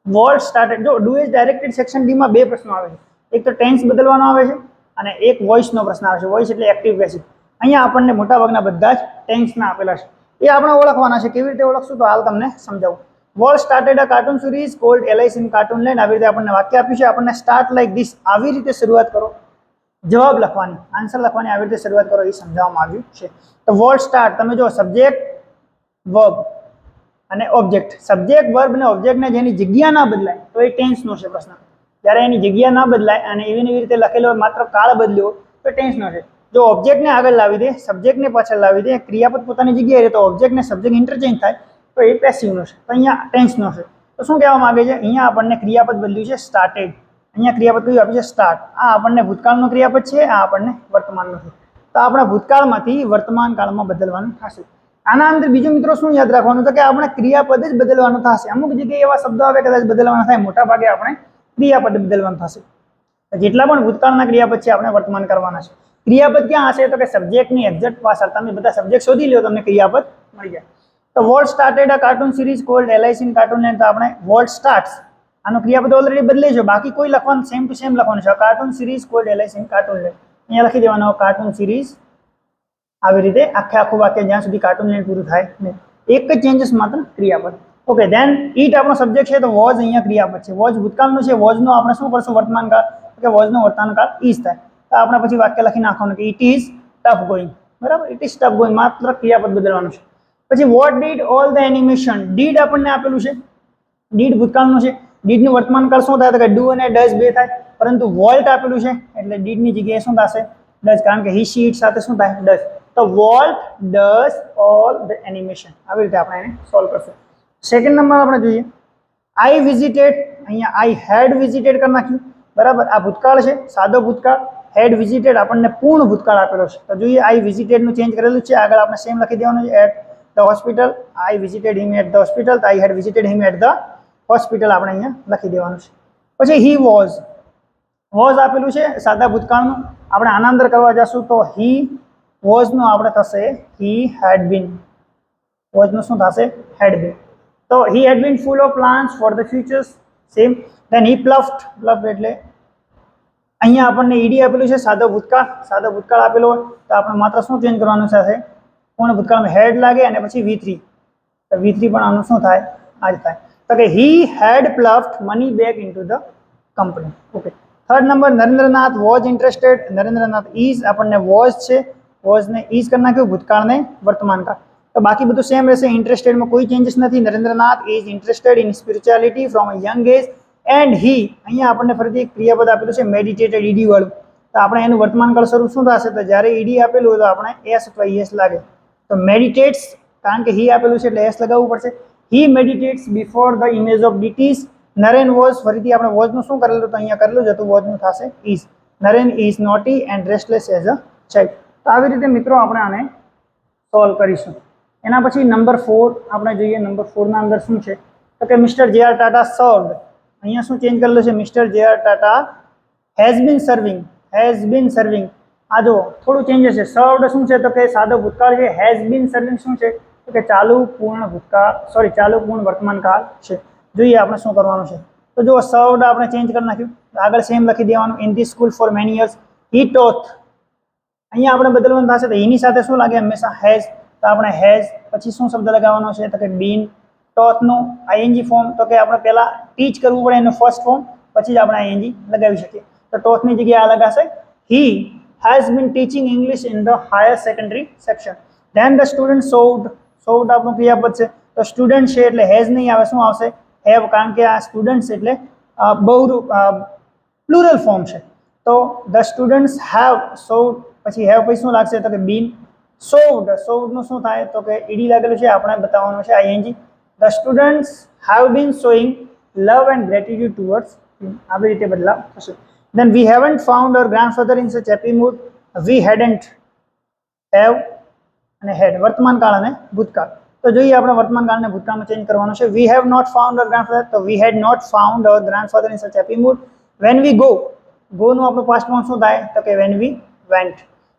વોલ્ડ સ્ટાર્ટેડ, જો ડુ એઝ ડાયરેક્ટેડ સેક્શન ડીમાં બે પ્રશ્નો આવે છે. એક તો ટેન્સ બદલવાનો આવે છે અને એક વોઇસનો પ્રશ્ન આવે છે. વોઇસ એટલે એક્ટિવ પેસિવ. અહીંયા આપણને મોટાભાગના બધા જ ટેન્સના આપેલા છે, એ આપણે ઓળખવાના છે. કેવી રીતે ઓળખશું તો હાલ તમને સમજાવું. Walt started a cartoon series called Alice in cartoon land. આવી રીતે આપણને વાક્ય આપ્યું છે, આપણને સ્ટાર્ટ લાઈક ધીસ, આવી રીતે શરૂઆત કરો. જવાબ લખવાની, આન્સર લખવાની, આવી રીતે શરૂઆત કરો, એ સમજાવવામાં આવ્યું છે. તો વોલ સ્ટાર્ટ, તમે જો સબ્જેક્ટ, વર્બ અને ઓબ્જેક્ટ. સબ્જેક્ટ, વર્બ અને ઓબ્જેક્ટને જેની જગ્યા ના બદલાય તો એ ટેન્સનો છે પ્રશ્ન. જ્યારે એની જગ્યા ના બદલાય અને એવી રીતે લખેલો હોય, માત્ર કાળ બદલ્યો તો ટેન્સનો છે. જો ઓબ્જેક્ટને આગળ લાવી દે, સબ્જેક્ટને પાછળ લાવી દે, ક્રિયાપદ પોતાની જગ્યાએ રહે તો ઓબ્જેક્ટ ને સબ્જેક્ટ ઇન્ટરચેન્જ થાય તો એ પેસિવનો છે. તો અહીંયા ટેન્સનો છે. તો શું કહેવા માંગે છે? અહીંયા આપણને ક્રિયાપદ બદલ્યું છે સ્ટાર્ટેડ. અહીંયા ક્રિયાપદ કયું આપ્યું છે? સ્ટાર્ટ. આ આપણને ભૂતકાળનો ક્રિયાપદ છે, આ આપણને વર્તમાનનો છે. તો આપણે ભૂતકાળમાંથી વર્તમાન કાળમાં બદલવાનું થશે. આના અંદર બીજું મિત્રો શું યાદ રાખવાનું? તો કે આપણે ક્રિયાપદ જ બદલવાનું થશે. અમુક જગ્યાએ એવા શબ્દો આવે કદાચ બદલવાના થાય, મોટા ભાગે આપણે ક્રિયાપદ બદલવાનું થશે. જેટલા પણ ભૂતકાળના ક્રિયાપદ છે આપણે વર્તમાન કરવાના છે. ક્રિયાપદ ક્યાં હશે? તો કે સબ્જેક્ટની એક્ઝેક્ટ પાછળ. તમે બધા સબ્જેક્ટ શોધી લો, તમને ક્રિયાપદ મળી જાય. તો Walt started a cartoon series called Alice in cartoon land. તો આપણે વોલ્ટ સ્ટાર્ટ્સ, આનો ક્રિયાપદ ઓલરેડી બદલે છે, બાકી કોઈ લખવાનું સેમ ટુ સેમ લખવાનું છે. Cartoon series called Alice in cartoon land, અહીંયા લખી દેવાનો કાર્ટૂન સિરીઝ. આવી રીતે આખું વાક્ય જ્યાં સુધી કાર્ટૂન લેન્ડ પૂરું થાય નહીં. એક જ ચેન્જીસ, માત્ર ક્રિયાપદ. ઓકે, ધેન ઈટ આપણો સબ્જેક્ટ છે તો વોઝ અહીંયા ક્રિયાપદ છે. વોઝ ભૂતકાળનું છે, વોઝનો આપણે શું કરશું? વર્તમાન કાળ. કે વોઝનો વર્તમાન કાળ ઇઝ થાય. તો આપણે પછી વાક્ય લખી નાખવાનું કે ઇટ ઇઝ ટફ ગોઈંગ. બરાબર, ઇટ ઇઝ ટફ ગોઈંગ, માત્ર ક્રિયાપદ બદલવાનું છે. પછી what did all the animation? Did આપણને આપેલું છે, ડીડ ભૂતકાળનું છે. ડીડનું વર્તમાન કાળ શું થાય? તો કે ડુ અને ડઝ બે થાય. પરંતુ વોલ્ટ આપેલું છે એટલે ડીડની જગ્યાએ શું થશે? ડઝ. કારણ કે હી સી ઇટ સાથે શું થાય? ડઝ. તો volt does all the animation. આવી રીતે આપણે એને સોલ્વ કરશું. સેકન્ડ નંબર આપણે જોઈએ, આઈ વિઝિટેડ. અહીંયા આઈ હેડ વિઝિટેડ કરી નાખ્યું. બરાબર, આ ભૂતકાળ છે, સાદો ભૂતકાળ. હેડ વિઝિટેડ આપણને પૂર્ણ ભૂતકાળ આપેલો છે. તો જોઈએ, આઈ વિઝિટેડનું ચેન્જ કરેલું છે, આગળ આપણે સેમ લખી દેવાનું છે. At the hospital, I visited him at the hospital. તો I had visited him at the hospital આપણે અહીંયા લખી દેવાનું છે. પછી હી વોઝ, વોઝ આપેલું છે સાદા ભૂતકાળનું. આપણે આના અંદર કરવા જશું તો હી વોઝનું આપણે થશે હી હેડ બીન. વોઝનું શું થશે? Had been. તો he had been full of plans for the futures, same. Then he plugged, plugged એટલે અહીંયા આપણને ઈડી આપેલું છે સાદો ભૂતકાળ આપેલો હોય તો આપણે માત્ર શું ચેન્જ કરવાનું છે, પૂર્ણ ભૂતકાળમાં હેડ લાગે અને પછી V3, તો V3 પણ આનું શું થાય, આ જ થાય. તો કે he had plucked money back into the company. Okay. Third number, Narendranath was interested. Narendranath is, આપણને વોઝ છે, વોઝને ઇઝ કરી નાખ્યું, ભૂતકાળને વર્તમાનકાળ. તો બાકી બધું સેમ રહેશે. ઇન્ટરેસ્ટેડમાં કોઈ ચેન્જીસ નથી. Narendranath is interested in spirituality from a young age and he, અહીંયા આપણને ફરીથી એક ક્રિયાપદ આપેલું છે મેડિટેટેડ, ઈડી વાળું. તો આપણે એનું વર્તમાનકાળ સ્વરૂપ શું થશે, તો જ્યારે ઈડી આપેલું હોય તો આપણે એસ અથવા ઈએસ લાગે. તો મેડિટેટ્સ, કારણ કે હી આપેલું છે એટલે એસ લગાવવું પડશે. He meditates before the image of deities. Naren was, ફરીથી આપણે વોઝનું શું કરેલું, તો અહીંયા કરેલું જ હતું, વોઝનું થશે is. Naren is naughty and restless as a child. તો આવી રીતે મિત્રો આપણે આને સોલ્વ કરીશું. એના પછી નંબર 4 આપણે જોઈએ. નંબર 4 ના અંદર શું છે, તો કે મિસ્ટર જે.આર. ટાટા સર્વડ. અહીંયા શું ચેન્જ કરેલું છે, mister J R. Tata has been serving. આ જો થોડું ચેન્જીસ છે. સર્વડ શું છે, તો કે સાદો ભૂતકાળ છે. હેઝ બીન સર્વિંગ શું છે, તો કે ચાલુ પૂર્ણ વર્તમાનકાળ છે. જોઈએ આપણે શું કરવાનું છે. તો જો સર્વડ આપણે ચેન્જ કરી નાખ્યું, આગળ સેમ લખી દેવાનું. In the school for many years he toy. અહીંયા આપણે બદલવાનું થશે તો એની સાથે શું લાગે, હંમેશા હેઝ. તો આપણે હેઝ પછી શું શબ્દ લગાવવાનો છે, તો કે બીન. ટોથનું આઈએનજી ફોર્મ, તો કે આપણે પહેલા ટીચ કરવું પડે એનું ફર્સ્ટ ફોર્મ, પછી જ આપણે આઈએનજી લગાવી શકીએ. તો ટોથની જગ્યાએ આ લગાશે. He has been teaching English in the higher secondary section. Then the student showed આપણું ક્રિયાપદ છે. તો સ્ટુડન્ટ છે એટલે હેઝ નહીં આવે, શું આવશે, હેવ. કારણ કે આ સ્ટુડન્ટ્સ એટલે પ્લુરલ ફોર્મ છે. તો ધ સ્ટુડન્ટ્સ હેવ સોલ્ડ, પછી હેવ પછી શું લાગશે, તો કે બીન. સોલ્ડનું શું થાય, તો કે ઈડી લાગેલું છે, આપણે બતાવવાનું છે I N G. The students have been showing love and gratitude towards him. આવી રીતે બદલાવ થશે. Then we haven't found our grandfather in such happy mood. We hadn't, have અને had, વર્તમાન કાળ અને ભૂતકાળ. તો જોઈએ આપણે વર્તમાન કાળને ભૂતકાળમાં ચેન્જ કરવાનું છે. We have not found our grandfather, તો we had not found our grandfather in such happy mood. When we go નું આપણું પાસ્ટ ફોર્મ શું થાય, તો કે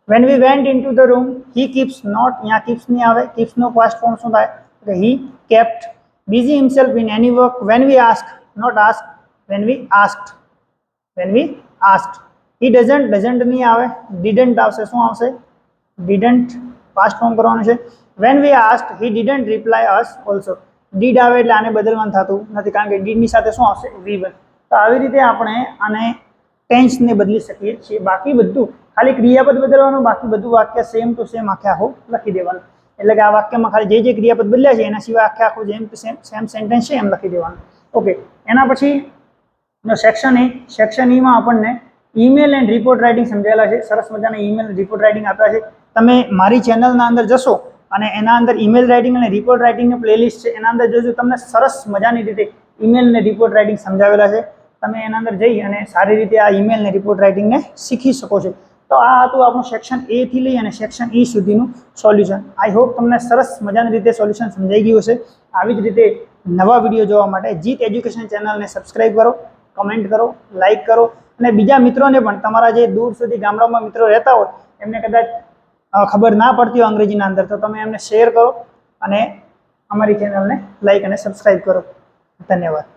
when we went into the room, he keeps not, અહીંયા keeps નહીં આવે, keeps નો પાસ્ટ ફોર્મ શું થાય, તો he kept busy himself in any work. When we asked, not asked, when we asked. He doesn't નહીં આવે, didn't આવશે, શું આવશે, didn't પાસ્ટ ફોર્મ કરવાનું છે. When we asked, he didn't reply us also. did આવે એટલે આને બદલવાનું થતું નથી, કારણ કે did ની સાથે શું આવશે, V1. તો આવી રીતે આપણે આને ટેન્સને બદલી શકીએ છીએ. બાકી બધું ખાલી ક્રિયાપદ બદલવાનું, બાકી બધું વાક્ય સેમ ટુ સેમ આખે આખું લખી દેવાનું. એટલે કે આ વાક્યમાં ખાલી જે ક્રિયાપદ બદલ્યા છે એના સિવાય આખે આખું જેમ સેમ સેન્ટેન્સ છે એમ લખી દેવાનું. ઓકે. એના પછી સેક્શન ઈમાં આપણને ઈમેલ એન્ડ રિપોર્ટ રાઇટિંગ સમજાયેલા છે. સરસ મજાના ઈમેલ રિપોર્ટ રાઇટિંગ આપ્યા છે. તમે મારી ચેનલના અંદર જશો અને એના અંદર ઈમેલ રાઇટિંગ અને રિપોર્ટ રાઇટિંગની પ્લેલિસ્ટ છે, એના અંદર જોજો તમને સરસ મજાની રીતે ઈમેલ અને રિપોર્ટ રાઇટિંગ સમજાવેલા છે. તમે એના અંદર જઈ અને સારી રીતે આ ઈમેલ અને રિપોર્ટ રાઇટિંગને શીખી શકો છો. તો આ હતું આપણું સેક્શન એ થી લઈ અને સેક્શન ઈ સુધીનું સોલ્યુશન. આઈ હોપ તમને સરસ મજાની રીતે સોલ્યુશન સમજાઈ ગયું હશે. આવી જ રીતે નવા વિડીયો જોવા માટે જીત એજ્યુકેશન ચેનલને સબસ્ક્રાઇબ કરો, કમેન્ટ કરો, લાઇક કરો અને બીજા મિત્રોને પણ, તમારા જે દૂર સુધી ગામડામાં મિત્રો રહેતા હોય એમને કદાચ ખબર ના પડતી હોય અંગ્રેજીના અંદર, તો તમે એમને શેર કરો અને અમારી ચેનલને લાઇક અને સબસ્ક્રાઇબ કરો. ધન્યવાદ.